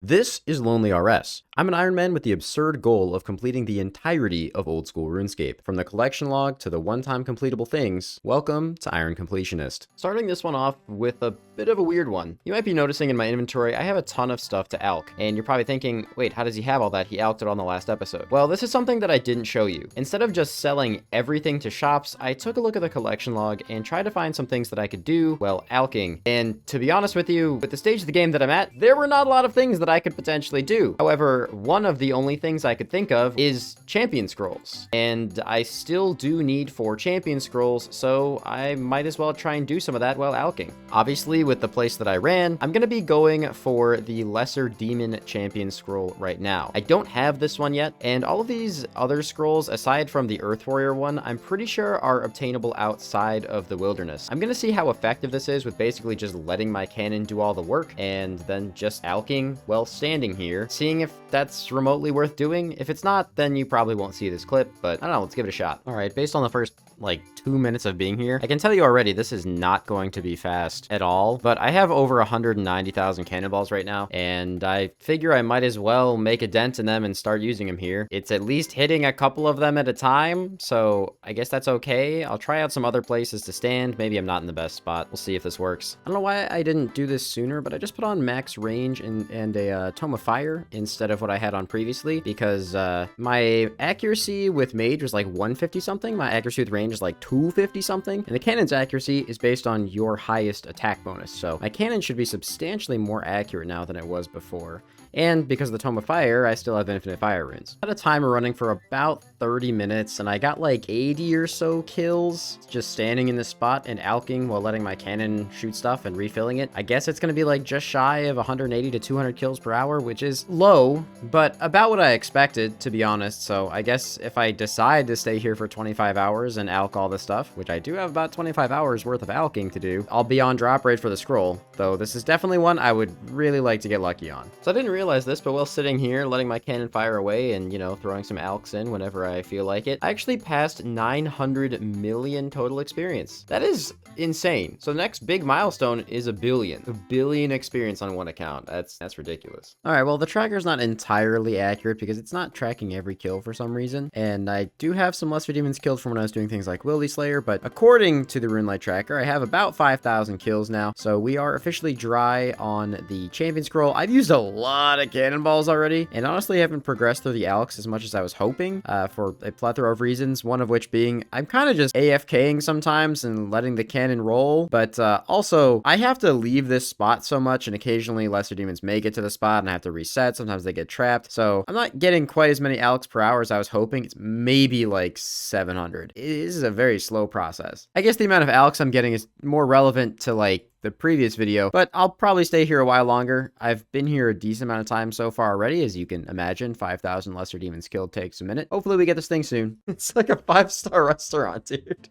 This is LonelyRS. I'm an Iron Man with the absurd goal of completing the entirety of old school RuneScape. From the collection log to the one-time completable things, welcome to Iron Completionist. Starting this one off with a bit of a weird one. You might be noticing in my inventory I have a ton of stuff to alch, and you're probably thinking, wait, how does he have all that? He alched it on the last episode. Well, this is something that I didn't show you. Instead of just selling everything to shops, I took a look at the collection log and tried to find some things that I could do while alching. And to be honest with you, with the stage of the game that I'm at, there were not a lot of things that I could potentially do. However, one of the only things I could think of is champion scrolls. And I still do need 4 champion scrolls, so I might as well try and do some of that while alching. Obviously, with the place that I ran, I'm gonna be going for the lesser demon champion scroll right now. I don't have this one yet, and all of these other scrolls, aside from the Earth Warrior one, I'm pretty sure are obtainable outside of the wilderness. I'm gonna see how effective this is with basically just letting my cannon do all the work and then just alching while standing here, seeing if that's remotely worth doing. If it's not, then you probably won't see this clip, but I don't know, let's give it a shot. All right, based on the first like 2 minutes of being here, I can tell you already this is not going to be fast at all, but I have over 190,000 cannonballs right now, and I figure I might as well make a dent in them and start using them here. It's at least hitting a couple of them at a time, so I guess that's okay. I'll try out some other places to stand. Maybe I'm not in the best spot. We'll see if this works. I don't know why I didn't do this sooner, but I just put on max range and a Tome of Fire instead of what I had on previously, because my accuracy with mage was like 150 something. My accuracy with range is like 250 something, and the cannon's accuracy is based on your highest attack bonus, so my cannon should be substantially more accurate now than it was before. And because of the Tome of Fire, I still have infinite fire runes. I had a timer running for about 30 minutes, and I got like 80 or so kills just standing in this spot and alching while letting my cannon shoot stuff and refilling it. I guess it's gonna be like just shy of 180 to 200 kills per hour, which is low, but about what I expected, to be honest. So I guess if I decide to stay here for 25 hours and alch all this stuff, which I do have about 25 hours worth of alching to do, I'll be on drop rate for the scroll, though this is definitely one I would really like to get lucky on. So I didn't realize this, but while sitting here letting my cannon fire away and, you know, throwing some alchs in whenever I feel like it, I actually passed 900 million total experience. That is insane. So the next big milestone is a billion experience on one account. That's ridiculous. All right, well, the tracker's not entirely accurate because it's not tracking every kill for some reason, and I do have some lesser demons killed from when I was doing things like Wildy Slayer, but according to the Runelight tracker, I have about 5,000 kills now, so we are officially dry on the champion scroll. I've used a lot of cannonballs already, and honestly haven't progressed through the alchs as much as I was hoping, for a plethora of reasons, one of which being I'm kind of just AFKing sometimes and letting the cannon roll, but also I have to leave this spot so much, and occasionally lesser demons may get to the spot and I have to reset. Sometimes they get trapped, so I'm not getting quite as many alchs per hour as I was hoping. It's maybe like 700. This is a very slow process. I guess the amount of alchs I'm getting is more relevant to like the previous video, but I'll probably stay here a while longer. I've been here a decent amount of time so far already, as you can imagine. 5,000 lesser demons killed takes a minute. Hopefully we get this thing soon. It's like a 5-star restaurant, dude.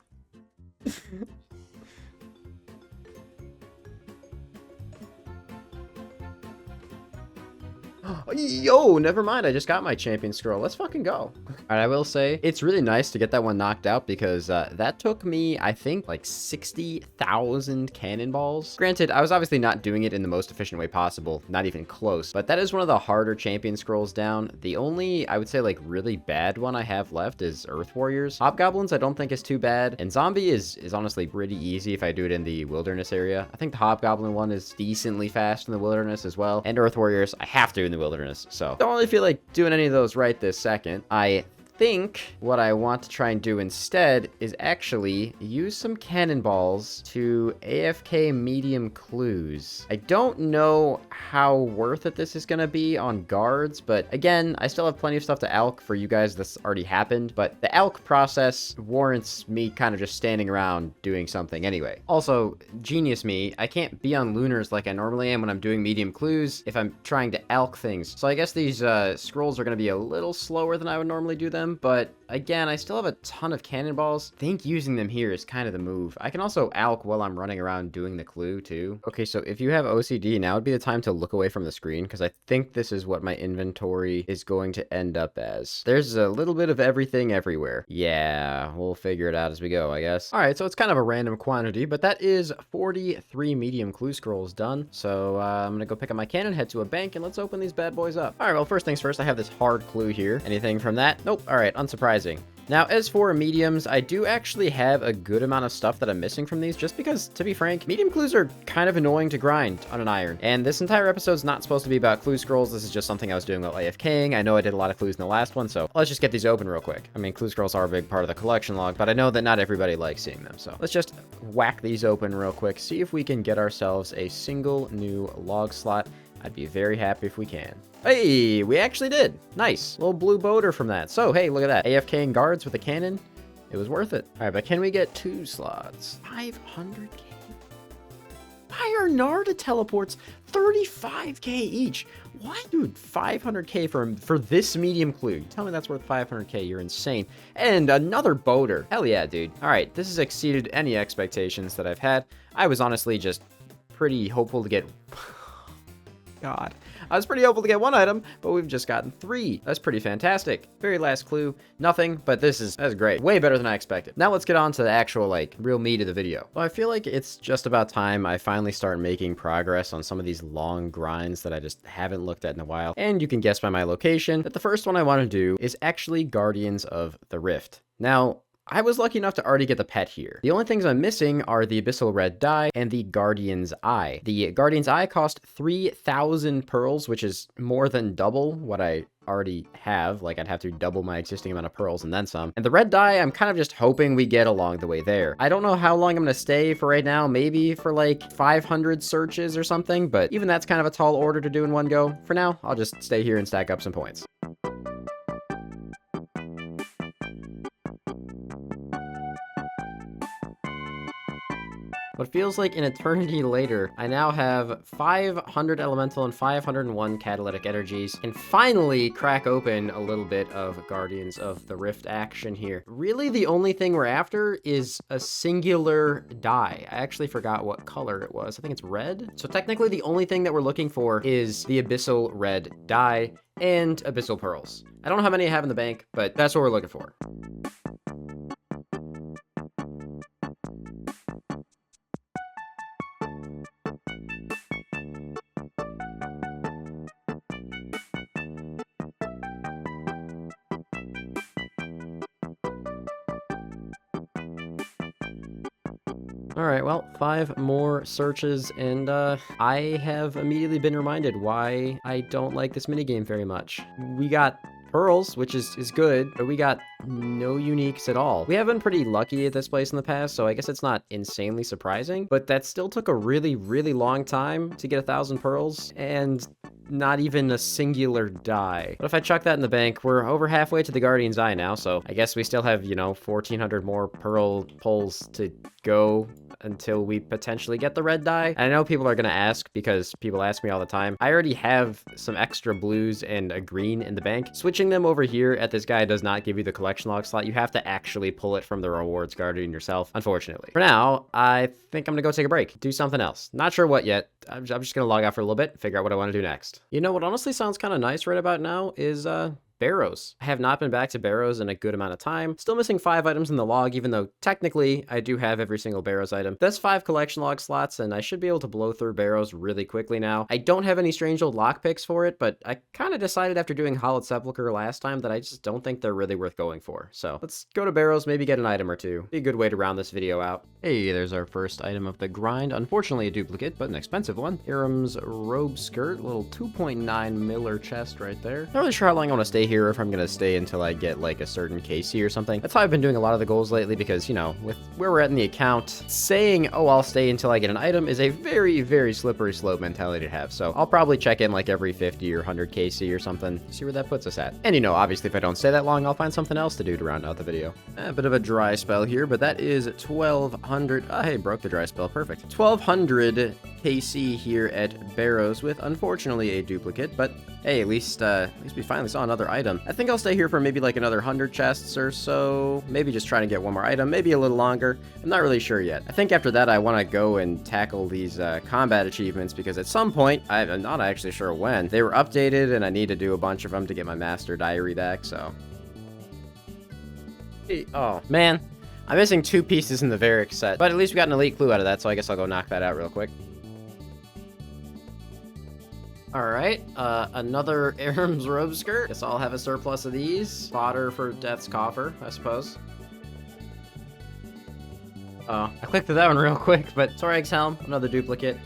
Yo, never mind. I just got my champion scroll. Let's fucking go. All right, I will say it's really nice to get that one knocked out because that took me, I think, like 60,000 cannonballs. Granted, I was obviously not doing it in the most efficient way possible, not even close, but that is one of the harder champion scrolls down. The only, I would say, like really bad one I have left is Earth Warriors. Hobgoblins I don't think is too bad, and Zombie is honestly pretty easy if I do it in the wilderness area. I think the Hobgoblin one is decently fast in the wilderness as well, and Earth Warriors I have to in the wilderness, so don't really feel like doing any of those right this second. I think what I want to try and do instead is actually use some cannonballs to AFK medium clues. I don't know how worth it this is going to be on guards, but again, I still have plenty of stuff to alch for you guys that's already happened, but the alch process warrants me kind of just standing around doing something anyway. Also, genius me, I can't be on lunars like I normally am when I'm doing medium clues if I'm trying to alch things. So I guess these scrolls are going to be a little slower than I would normally do them. them, but again, I still have a ton of cannonballs. I think using them here is kind of the move. I can also alch while I'm running around doing the clue too. Okay, so if you have OCD, now would be the time to look away from the screen, because I think this is what my inventory is going to end up as. There's a little bit of everything everywhere. Yeah, we'll figure it out as we go, I guess. All right, so it's kind of a random quantity, but that is 43 medium clue scrolls done. So I'm gonna go pick up my cannon, head to a bank, and let's open these bad boys up. All right, well, first things first, I have this hard clue here. Anything from that? Nope. All right, unsurprising. Now, as for mediums, I do actually have a good amount of stuff that I'm missing from these, just because, to be frank, medium clues are kind of annoying to grind on an iron. And this entire episode's not supposed to be about clue scrolls. This is just something I was doing while AFKing. I know I did a lot of clues in the last one, so let's just get these open real quick. I mean, clue scrolls are a big part of the collection log, but I know that not everybody likes seeing them, so let's just whack these open real quick, see if we can get ourselves a single new log slot. I'd be very happy if we can. Hey, we actually did. Nice. Little blue boater from that. So, hey, look at that. AFKing guards with a cannon. It was worth it. All right, but can we get 2 slots? 500k? Why are Narda teleports 35k each? What? Dude, 500k for this medium clue. You tell me that's worth 500k. You're insane. And another boater. Hell yeah, dude. All right, this has exceeded any expectations that I've had. I was honestly just pretty hopeful to get... God. I was pretty hopeful to get 1 item, but we've just gotten 3. That's pretty fantastic. Very last clue, nothing, but that's great. Way better than I expected. Now let's get on to the actual, like, real meat of the video. Well, I feel like it's just about time I finally start making progress on some of these long grinds that I just haven't looked at in a while. And you can guess by my location that the first one I want to do is actually Guardians of the Rift. Now, I was lucky enough to already get the pet here. The only things I'm missing are the Abyssal Red Dye and the Guardian's Eye. The Guardian's Eye cost 3,000 pearls, which is more than double what I already have. Like, I'd have to double my existing amount of pearls and then some. And the Red Dye, I'm kind of just hoping we get along the way there. I don't know how long I'm going to stay for right now. Maybe for like 500 searches or something, but even that's kind of a tall order to do in one go. For now, I'll just stay here and stack up some points. What feels like an eternity later, I now have 500 elemental and 501 catalytic energies, and finally crack open a little bit of Guardians of the Rift action here. Really, the only thing we're after is a singular dye. I actually forgot what color it was. I think it's red. So technically, the only thing that we're looking for is the Abyssal Red Dye and Abyssal Pearls. I don't know how many I have in the bank, but that's what we're looking for. All right, well, 5 more searches, and I have immediately been reminded why I don't like this minigame very much. We got pearls, which is good, but we got no uniques at all. We have been pretty lucky at this place in the past, so I guess it's not insanely surprising, but that still took a really, really long time to get 1,000 pearls, and not even a singular dye. But if I chuck that in the bank, we're over halfway to the Guardian's Eye now, so I guess we still have, you know, 1,400 more pearl pulls to go until we potentially get the red dye. And I know people are gonna ask, because people ask me all the time. I already have some extra blues and a green in the bank. Switching them over here at this guy does not give you the collection log slot. You have to actually pull it from the rewards Guardian yourself, unfortunately. For now, I think I'm gonna go take a break, do something else. Not sure what yet. I'm just gonna log out for a little bit, figure out what I want to do next. You know what honestly sounds kind of nice right about now is Barrows. I have not been back to Barrows in a good amount of time. Still missing 5 items in the log, even though technically I do have every single Barrows item. That's 5 collection log slots, and I should be able to blow through Barrows really quickly now. I don't have any strange old lockpicks for it, but I kind of decided after doing Hollowed Sepulchre last time that I just don't think they're really worth going for. So let's go to Barrows, maybe get an item or two. Be a good way to round this video out. Hey, there's our first item of the grind. Unfortunately a duplicate, but an expensive one. Hiram's robe skirt, little 2.9 miller chest right there. Not really sure how long I want to stay here, or if I'm gonna stay until I get like a certain KC or something. That's how I've been doing a lot of the goals lately, because, you know, with where we're at in the account, saying, oh, I'll stay until I get an item is a very, very slippery slope mentality to have. So I'll probably check in like every 50 or 100 KC or something, see where that puts us at. And, you know, obviously if I don't stay that long, I'll find something else to do to round out the video. A bit of a dry spell here, but that is 1,200. Hey, broke the dry spell. Perfect. 1,200 KC here at Barrows with, unfortunately, a duplicate, but hey, at least we finally saw another item. I think I'll stay here for maybe like another 100 chests or so, maybe just trying to get one more item, maybe a little longer. I'm not really sure yet. I think after that, I want to go and tackle these combat achievements, because at some point, I'm not actually sure when, they were updated, and I need to do a bunch of them to get my master diary back, so. Oh, man. I'm missing 2 pieces in the Varric set, but at least we got an elite clue out of that, so I guess I'll go knock that out real quick. Alright, another Aram's robe skirt. Guess I'll have a surplus of these. Fodder for Death's coffer, I suppose. Oh, I clicked through that one real quick, but Torag's helm, another duplicate.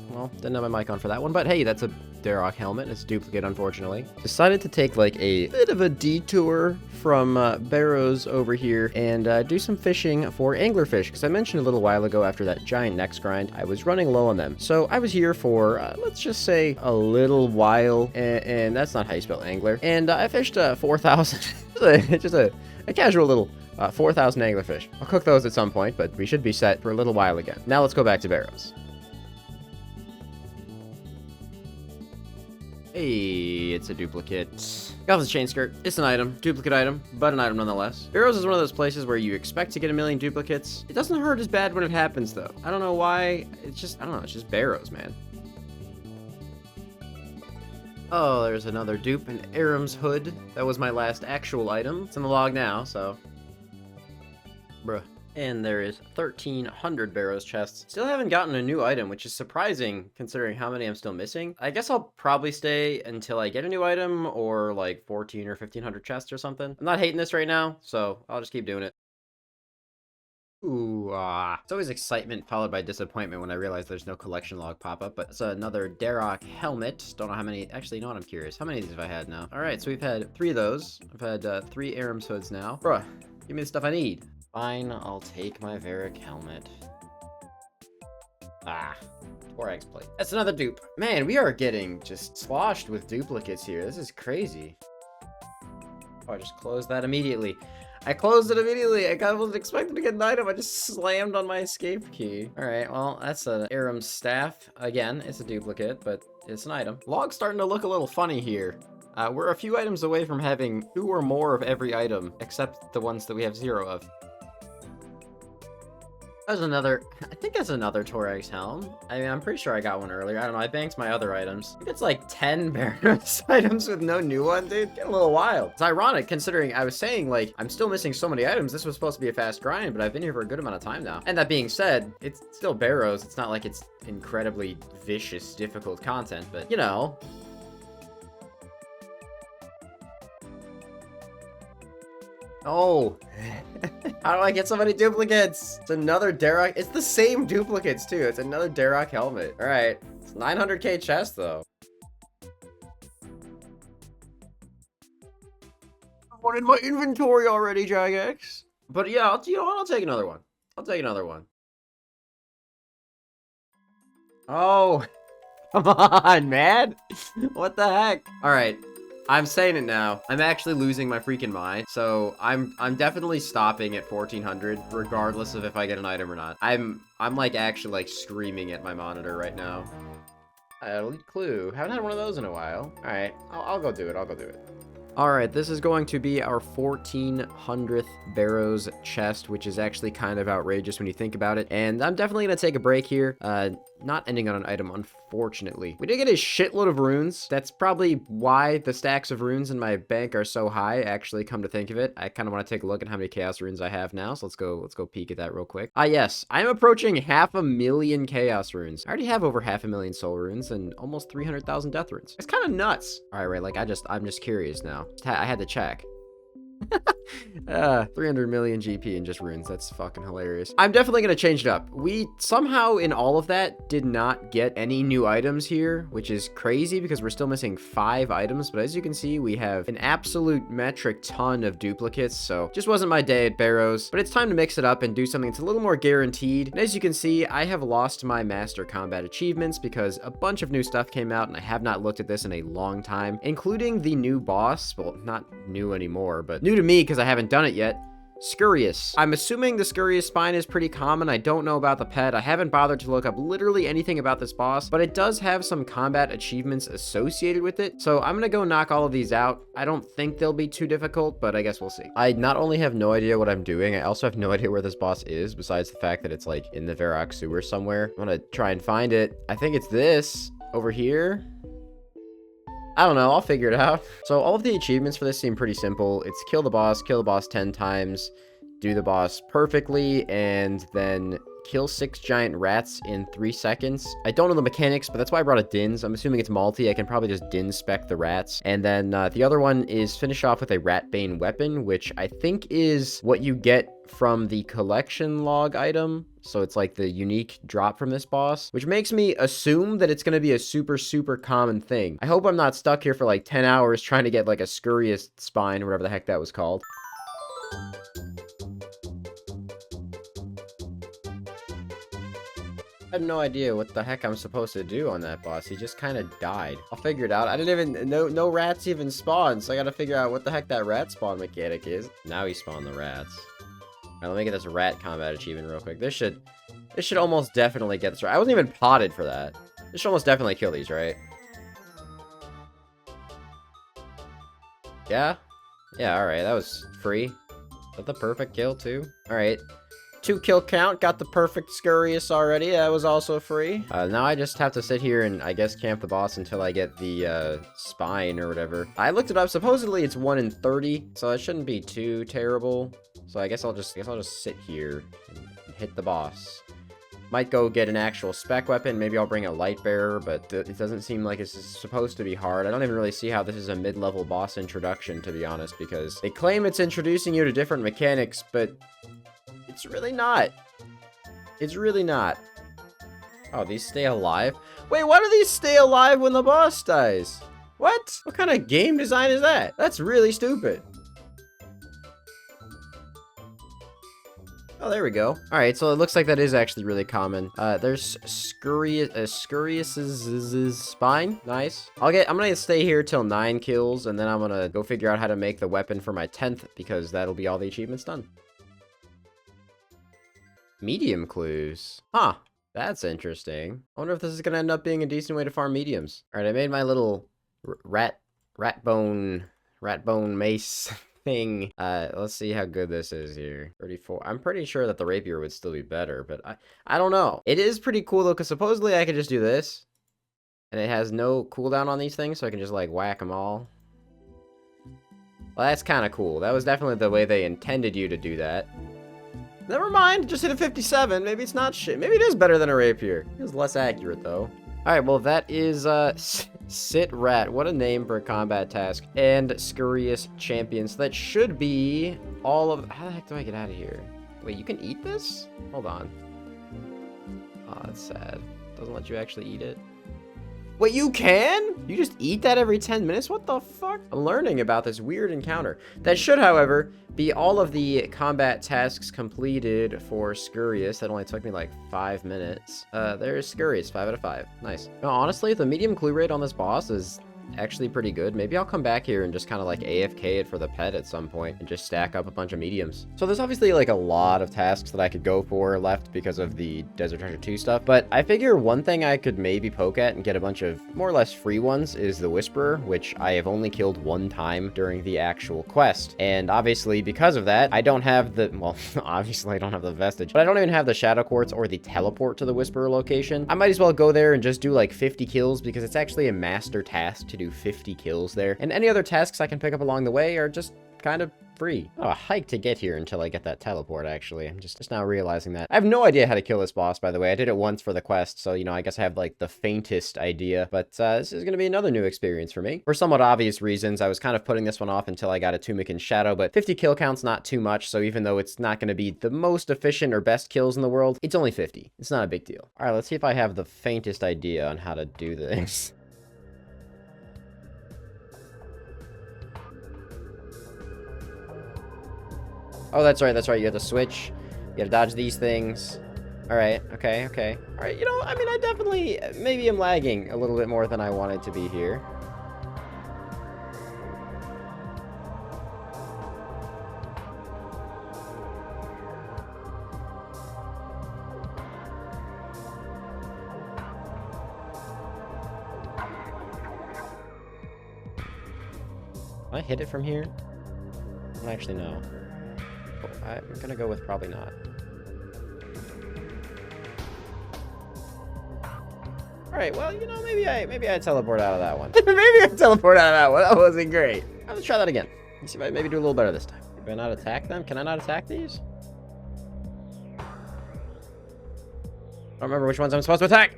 Well, didn't have my mic on for that one, but hey, that's a Darroch helmet. It's a duplicate, unfortunately. Decided to take like a bit of a detour from Barrows over here and do some fishing for anglerfish, because I mentioned a little while ago after that giant next grind, I was running low on them. So I was here for, let's just say, a little while, and that's not how you spell angler. And I fished 4,000, just a casual little 4,000 anglerfish. I'll cook those at some point, but we should be set for a little while again. Now let's go back to Barrows. Hey, it's a duplicate. Got the chain skirt. It's an item. Duplicate item, but an item nonetheless. Barrows is one of those places where you expect to get a million duplicates. It doesn't hurt as bad when it happens, though. I don't know why. It's just, I don't know. It's just Barrows, man. Oh, there's another dupe, an Aram's hood. That was my last actual item. It's in the log now, so. Bruh. And there is 1,300 Barrows chests. Still haven't gotten a new item, which is surprising considering how many I'm still missing. I guess I'll probably stay until I get a new item, or like 14 or 1,500 chests or something. I'm not hating this right now, so I'll just keep doing it. Ooh, It's always excitement followed by disappointment when I realize there's no collection log pop-up, but it's another Darroch helmet. Don't know how many, actually, you know what, I'm curious. How many of these have I had now? All right, so we've had 3 of those. I've had 3 Aram's hoods now. Bruh, give me the stuff I need. Fine, I'll take my Varric helmet. Torag's plate. That's another dupe. Man, we are getting just sloshed with duplicates here. This is crazy. Oh, I just closed that immediately. I closed it immediately. I wasn't expecting to get an item. I just slammed on my escape key. All right, well, that's an Aram's staff. Again, it's a duplicate, but it's an item. Log's starting to look a little funny here. We're a few items away from having 2 or more of every item, except the ones that we have 0 of. There's another, I think that's another Torag's helm. I mean, I'm pretty sure I got one earlier. I don't know, I banked my other items. I think it's like 10 Barrows items with no new one, dude. Getting a little wild. It's ironic considering I was saying, like, I'm still missing so many items. This was supposed to be a fast grind, but I've been here for a good amount of time now. And that being said, it's still Barrows. It's not like it's incredibly vicious, difficult content, but, you know. Oh. How do I get so many duplicates? It's another Darroch. It's the same duplicates, too. It's another Darroch helmet. All right. It's 900k chest, though. One in my inventory already, Jagex. But yeah, you know what? I'll take another one. I'll take another one. Oh. Come on, man. What the heck? All right. I'm saying it now. I'm actually losing my freaking mind. So I'm definitely stopping at 1,400, regardless of if I get an item or not. I'm like actually like screaming at my monitor right now. Elite clue. Haven't had one of those in a while. All right, I'll go do it. I'll go do it. All right, this is going to be our 1,400th Barrows chest, which is actually kind of outrageous when you think about it. And I'm definitely going to take a break here. Not ending on an item, unfortunately. We did get a shitload of runes. That's probably why the stacks of runes in my bank are so high, actually, come to think of it. I kind of want to take a look at how many chaos runes I have now, so let's go peek at that real quick. Yes, I'm approaching 500,000 chaos runes. I already have over 500,000 soul runes and almost 300,000 death runes. It's kind of nuts. All right, like I'm just curious now. I had to check. 300 million GP in just runes. That's fucking hilarious. I'm definitely gonna change it up. We somehow in all of that did not get any new items here, which is crazy because we're still missing 5 items. But as you can see, we have an absolute metric ton of duplicates. So just wasn't my day at Barrows, but it's time to mix it up and do something that's a little more guaranteed. And as you can see, I have lost my master combat achievements because a bunch of new stuff came out and I have not looked at this in a long time, including the new boss. Well, not new anymore, but new to me because I haven't done it yet. Scurious. I'm assuming the Scurious spine is pretty common. I don't know about the pet. I haven't bothered to look up literally anything about this boss, but it does have some combat achievements associated with it. So I'm gonna go knock all of these out. I don't think they'll be too difficult, but I guess we'll see. I not only have no idea what I'm doing, I also have no idea where this boss is, besides the fact that it's like in the Varrock sewer somewhere. I'm gonna try and find it. I think it's this over here. I don't know, I'll figure it out. So all of the achievements for this seem pretty simple. It's kill the boss 10 times, do the boss perfectly, and then kill 6 giant rats in 3 seconds. I don't know the mechanics, but that's why I brought a Dins. I'm assuming it's multi. I can probably just Din spec the rats. And then the other one is finish off with a Ratbane weapon, which I think is what you get from the collection log item. So it's like the unique drop from this boss, which makes me assume that it's going to be a super common thing. I hope I'm not stuck here for like 10 hours trying to get like a Scurious spine or whatever the heck that was called. I have no idea what the heck I'm supposed to do on that boss. He just kind of died. I'll figure it out. I didn't even no rats even spawned, so I gotta figure out what the heck that rat spawn mechanic is. Now he spawned the rats. Alright, let me get this rat combat achievement real quick. This should almost definitely get this right. I wasn't even potted for that. This should almost definitely kill these, right? Yeah? Yeah, alright, that was free. Is that the perfect kill too? Alright. 2 kill count, got the perfect Scurious already. That was also free. Now I just have to sit here and I guess camp the boss until I get the spine or whatever. I looked it up. Supposedly it's 1 in 30, so it shouldn't be too terrible. So I guess I'll just sit here and hit the boss. Might go get an actual spec weapon. Maybe I'll bring a light bearer, but it doesn't seem like it's supposed to be hard. I don't even really see how this is a mid-level boss introduction, to be honest, because they claim it's introducing you to different mechanics, but it's really not. It's really not. Oh, these stay alive? Wait, why do these stay alive when the boss dies? What? What kind of game design is that? That's really stupid. Oh, there we go. All right, so it looks like that is actually really common. There's Scurious's spine. Nice. I'm gonna stay here till 9 kills, and then I'm gonna go figure out how to make the weapon for my 10th, because that'll be all the achievements done. Medium clues. Huh. That's interesting. I wonder if this is gonna end up being a decent way to farm mediums. All right, I made my little rat bone mace thing. Let's see how good this is here. 34. I'm pretty sure that the rapier would still be better, but I don't know. It is pretty cool though, because supposedly I could just do this, and it has no cooldown on these things, so I can just like whack them all. Well, that's kind of cool. That was definitely the way they intended you to do that. Never mind, just hit a 57. Maybe it's not shit. Maybe it is better than a rapier. It was less accurate, though. Alright, well, that is, Sit Rat. What a name for a combat task. And Scurious Champions. So that should be all of... How the heck do I get out of here? Wait, you can eat this? Hold on. Oh, that's sad. Doesn't let you actually eat it. Wait, you can? You just eat that every 10 minutes? What the fuck? I'm learning about this weird encounter. That should, however, be all of the combat tasks completed for Scurious. That only took me like 5 minutes. There's Scurious, 5 out of 5. Nice. No, honestly, the medium clue rate on this boss is actually pretty good. Maybe I'll come back here and just kind of like AFK it for the pet at some point and just stack up a bunch of mediums. So there's obviously like a lot of tasks that I could go for left because of the Desert Treasure 2 stuff, but I figure one thing I could maybe poke at and get a bunch of more or less free ones is the Whisperer, which I have only killed 1 time during the actual quest. And obviously because of that, I don't have the, well, obviously I don't have the Vestige, but I don't even have the Shadow Quartz or the teleport to the Whisperer location. I might as well go there and just do like 50 kills because it's actually a master task to do 50 kills there, and any other tasks I can pick up along the way are just kind of free. Oh, a hike to get here until I get that teleport, actually. I'm just now realizing that. I have no idea how to kill this boss, by the way. I did it once for the quest, so, you know, I guess I have, like, the faintest idea, but this is gonna be another new experience for me. For somewhat obvious reasons, I was kind of putting this one off until I got a Tumikin Shadow, but 50 kill count's not too much, so even though it's not gonna be the most efficient or best kills in the world, it's only 50. It's not a big deal. All right, let's see if I have the faintest idea on how to do this. Oh, that's right, that's right. You have to switch. You have to dodge these things. Alright, okay. Alright, you know, I mean, I definitely, maybe I'm lagging a little bit more than I wanted to be here. I hit it from here? I don't actually know. Oh, I'm gonna go with probably not. Alright, well, you know, maybe I teleport out of that one. Maybe I teleport out of that one. That wasn't great. Let's try that again. Let's see if I maybe do a little better this time. Can I not attack them? Can I not attack these? I don't remember which ones I'm supposed to attack.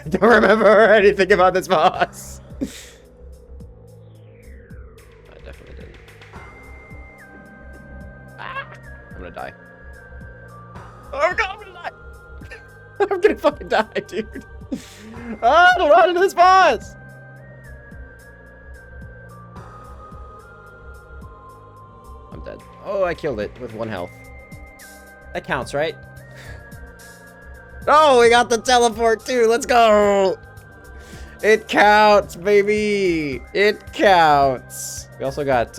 I don't remember anything about this boss. I definitely didn't. Ah, I'm gonna die. Oh god, I'm gonna die. I'm gonna fucking die, dude. Ah, don't run into this boss. I'm dead. Oh, I killed it with 1 health. That counts, right? Oh, we got the teleport too. Let's go. It counts, baby. It counts. We also got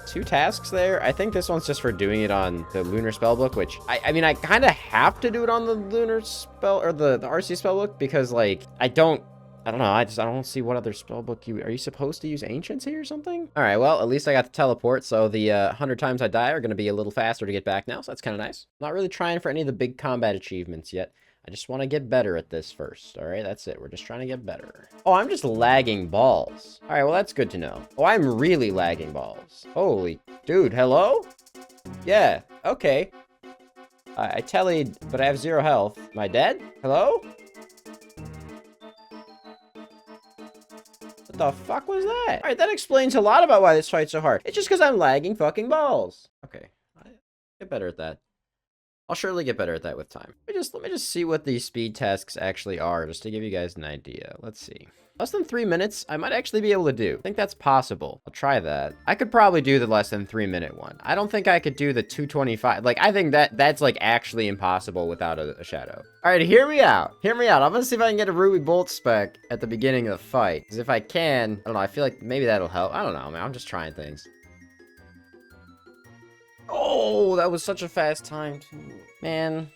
2 tasks there. I think this one's just for doing it on the lunar spellbook, which I mean, I kind of have to do it on the lunar spell or the RC spellbook because like I don't know. I don't see what other spellbook are you supposed to use ancients here or something? All right, well, at least I got the teleport, so the 100 times I die are going to be a little faster to get back now, so that's kind of nice. Not really trying for any of the big combat achievements yet. I just want to get better at this first. All right, that's it. We're just trying to get better. Oh, I'm just lagging balls. All right, well, that's good to know. Oh, I'm really lagging balls. Holy dude, hello? Yeah, okay. I tellied, but I have 0 health. Am I dead? Hello? What the fuck was that? All right, that explains a lot about why this fight's so hard. It's just because I'm lagging fucking balls. Okay, I get better at that. I'll surely get better at that with time. Let me just see what these speed tasks actually are, just to give you guys an idea. Let's see. Less than 3 minutes, I might actually be able to do. I think that's possible. I'll try that. I could probably do the less than 3 minute one. I don't think I could do the 225. Like, I think that's like actually impossible without a shadow. All right, hear me out. Hear me out. I'm gonna see if I can get a Ruby Bolt spec at the beginning of the fight. Because if I can, I don't know, I feel like maybe that'll help. I don't know, man. I'm just trying things. Oh, that was such a fast time, too. Man,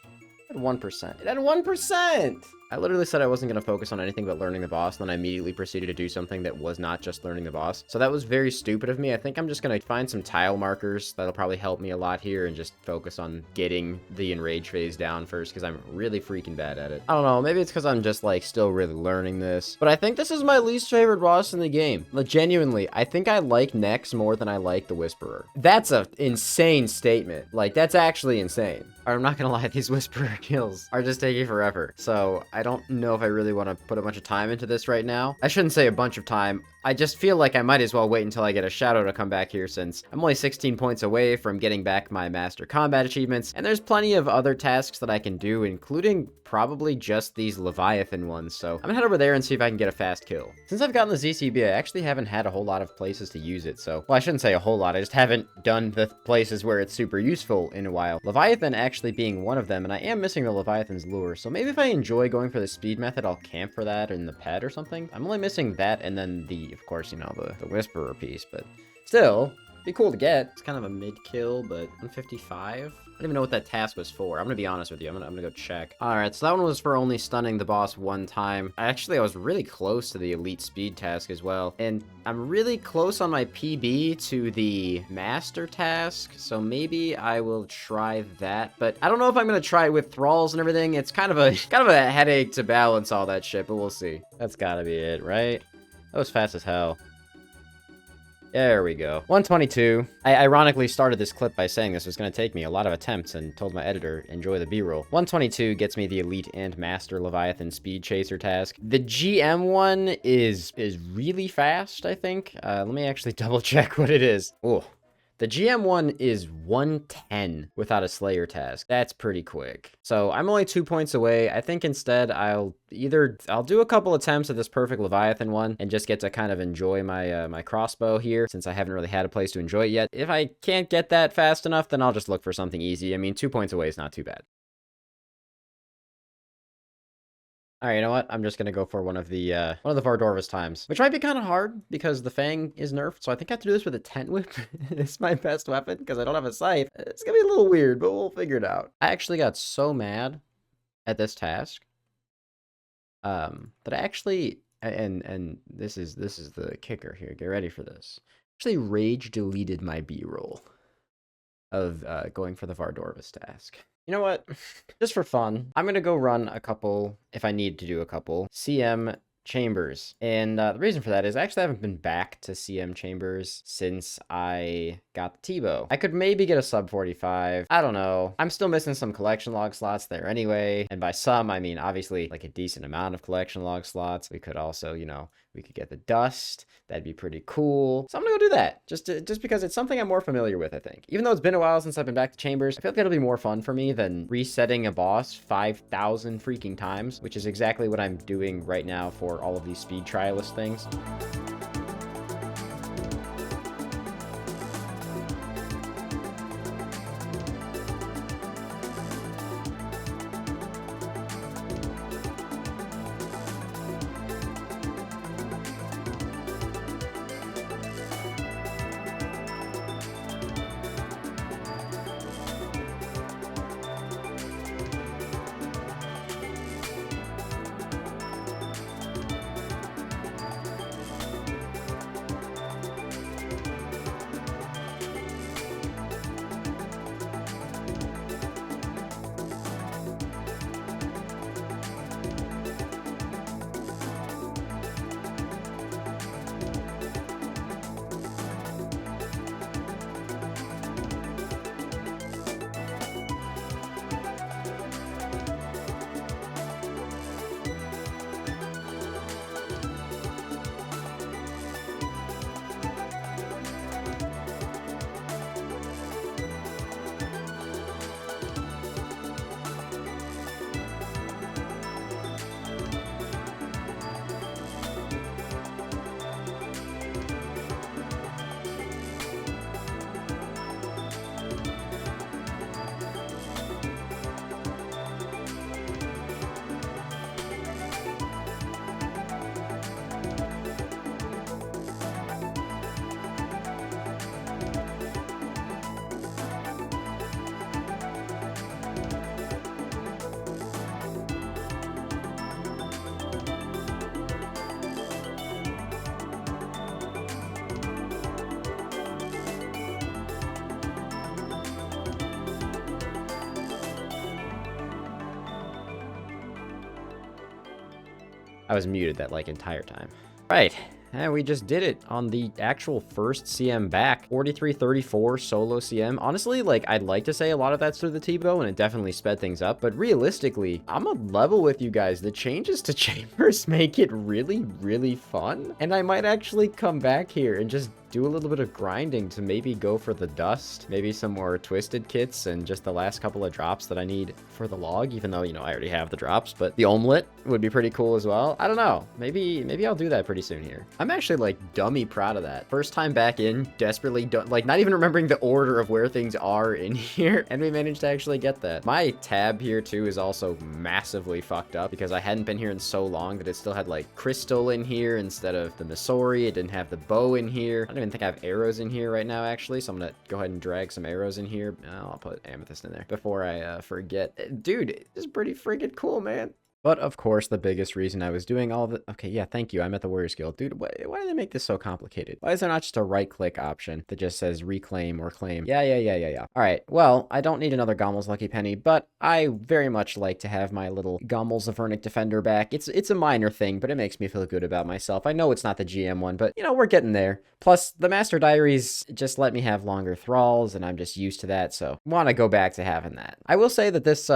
it had 1%. It had 1%! I literally said I wasn't going to focus on anything but learning the boss, and then I immediately proceeded to do something that was not just learning the boss. So that was very stupid of me. I think I'm just going to find some tile markers. That'll probably help me a lot here and just focus on getting the enrage phase down first, because I'm really freaking bad at it. I don't know, maybe it's because I'm just, like, still really learning this. But I think this is my least favorite boss in the game. Like, genuinely, I think I like Nex more than I like the Whisperer. That's an insane statement. Like, that's actually insane. I'm not gonna lie, these Whisperer kills are just taking forever. So, I don't know if I really want to put a bunch of time into this right now. I shouldn't say a bunch of time. I just feel like I might as well wait until I get a shadow to come back here, since I'm only 16 points away from getting back my Master Combat achievements, and there's plenty of other tasks that I can do, including probably just these Leviathan ones, so I'm gonna head over there and see if I can get a fast kill. Since I've gotten the ZCB, I actually haven't had a whole lot of places to use it, so, well, I shouldn't say a whole lot, I just haven't done the places where it's super useful in a while. Leviathan actually being one of them, and I am missing the Leviathan's lure, so maybe if I enjoy going for the speed method, I'll camp for that in the pet or something. I'm only missing that, and then of course, you know, the Whisperer piece, but still, be cool to get. It's kind of a mid-kill, but 155? I don't even know what that task was for. I'm gonna be honest with you. I'm gonna go check. Alright, so that one was for only stunning the boss 1 time. I was really close to the elite speed task as well. And I'm really close on my PB to the master task, so maybe I will try that. But I don't know if I'm gonna try it with thralls and everything. It's kind of a headache to balance all that shit, but we'll see. That's gotta be it, right? That was fast as hell. There we go. 122. I ironically started this clip by saying this was going to take me a lot of attempts and told my editor, enjoy the B-roll. 122 gets me the Elite and Master Leviathan Speed Chaser task. The GM one is really fast, I think. Let me actually double check what it is. Oh. The GM one is 110 without a Slayer task. That's pretty quick. So I'm only 2 points away. I think instead I'll do a couple attempts at this perfect Leviathan one and just get to kind of enjoy my my crossbow here, since I haven't really had a place to enjoy it yet. If I can't get that fast enough, then I'll just look for something easy. I mean, 2 points away is not too bad. All right, you know what? I'm just gonna go for one of the Vardorva's times, which might be kind of hard because the Fang is nerfed. So I think I have to do this with a tent whip. It's my best weapon because I don't have a scythe. It's gonna be a little weird, but we'll figure it out. I actually got so mad at this task that I actually And this is the kicker here. Get ready for this. Actually, rage deleted my B-roll of going for the Vardorvis task. You know what? Just for fun, I'm gonna go run a couple, if I need to do a couple, CM chambers. And the reason for that is I actually haven't been back to CM chambers since I got the T-bow. I could maybe get a sub 45. I don't know. I'm still missing some collection log slots there anyway. And by some, I mean obviously like a decent amount of collection log slots. We could also, you know, we could get the dust. That'd be pretty cool. So I'm gonna go do that. Just because it's something I'm more familiar with, I think. Even though it's been a while since I've been back to chambers, I feel like it'll be more fun for me than resetting a boss 5,000 freaking times, which is exactly what I'm doing right now for all of these speed trialist things. I was muted that like entire time. Right. And we just did it on the actual first CM back. 43-34 solo CM. Honestly, like, I'd like to say a lot of that's through the T-bow, and it definitely sped things up. But realistically, I'm a level with you guys. The changes to chambers make it really, really fun. And I might actually come back here and just do a little bit of grinding to maybe go for the dust, maybe some more twisted kits, and just the last couple of drops that I need for the log, even though, you know, I already have the drops. But the omelet would be pretty cool as well. I don't know. Maybe I'll do that pretty soon here. I'm actually like dummy proud of that. First time back in, desperately like not even remembering the order of where things are in here, and we managed to actually get that. My tab here too is also massively fucked up because I hadn't been here in so long that it still had like crystal in here instead of the Missouri. It didn't have the bow in here. I don't even think I have arrows in here right now actually, so I'm gonna go ahead and drag some arrows in here. I'll put amethyst in there before I forget. Dude, this is pretty freaking cool, man. But of course, the biggest reason I was doing all the... Okay, yeah, thank you. I'm at the Warriors Guild. Dude, why do they make this so complicated? Why is there not just a right-click option that just says reclaim or claim? Yeah. All right, well, I don't need another Gommel's Lucky Penny, but I very much like to have my little Gommel's Avernic Defender back. It's a minor thing, but it makes me feel good about myself. I know it's not the GM one, but, you know, we're getting there. Plus, the Master Diaries just let me have longer thralls, and I'm just used to that, so want to go back to having that. I will say that this,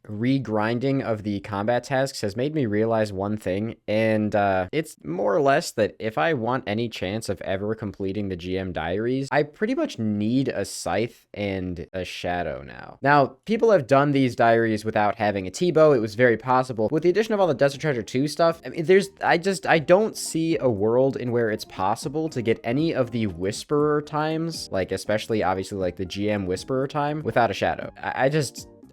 regrinding of the combat tasks has made me realize one thing, and it's more or less that if I want any chance of ever completing the GM diaries, I pretty much need a scythe and a shadow now. Now, people have done these diaries without having a T-bow. It was very possible. With the addition of all the Desert Treasure 2 stuff, I mean, I don't see a world in where it's possible to get any of the Whisperer times, like especially obviously like the GM Whisperer time, without a shadow.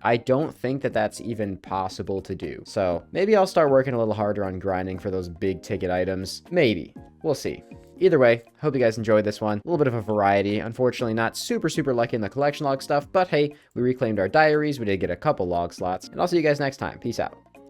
I don't think that that's even possible to do. So maybe I'll start working a little harder on grinding for those big ticket items. Maybe. We'll see. Either way, hope you guys enjoyed this one. A little bit of a variety. Unfortunately, not super lucky in the collection log stuff, but hey, we reclaimed our diaries. We did get a couple log slots, and I'll see you guys next time. Peace out.